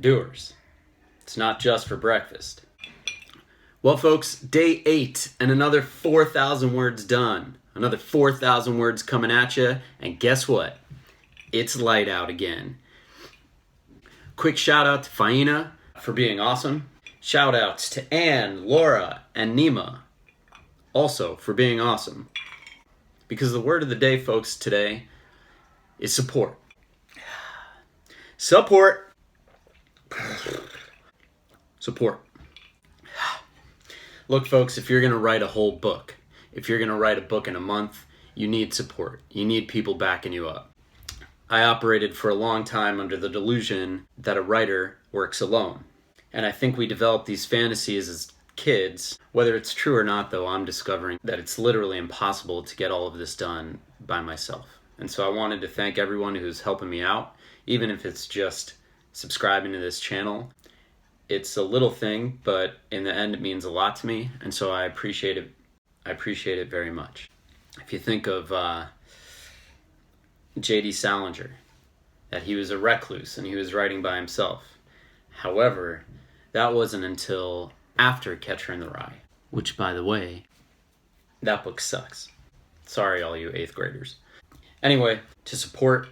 doers. It's not just for breakfast. Well, folks, day 8 and another 4,000 words done. Another 4,000 words coming at you. And guess what? It's light out again. Quick shout out to Faina for being awesome. Shout outs to Anne, Laura, and Nima also for being awesome. Because the word of the day, folks, today is support. Support. Support. Look, folks, if you're going to write a whole book, if you're going to write a book in a month, you need support. You need people backing you up. I operated for a long time under the delusion that a writer works alone. And I think we develop these fantasies as kids. Whether it's true or not, though, I'm discovering that it's literally impossible to get all of this done by myself. And so I wanted to thank everyone who's helping me out, even if it's just subscribing to this channel. It's a little thing, but in the end it means a lot to me, and so I appreciate it. I appreciate it very much. If you think of J.D. Salinger, that he was a recluse and he was writing by himself. However, that wasn't until after Catcher in the Rye, which, by the way, that book sucks. Sorry, all you 8th graders. Anyway, to support,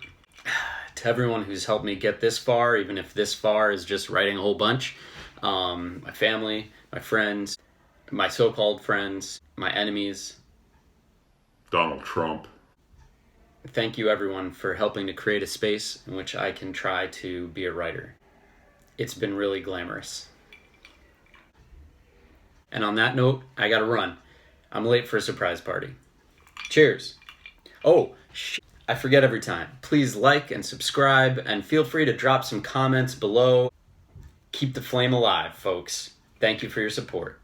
to everyone who's helped me get this far, even if this far is just writing a whole bunch, my family, my friends, my so-called friends, my enemies. Donald Trump. Thank you, everyone, for helping to create a space in which I can try to be a writer. It's been really glamorous. And on that note, I gotta run. I'm late for a surprise party. Cheers. Oh, I forget every time. Please like and subscribe, and feel free to drop some comments below. Keep the flame alive, folks. Thank you for your support.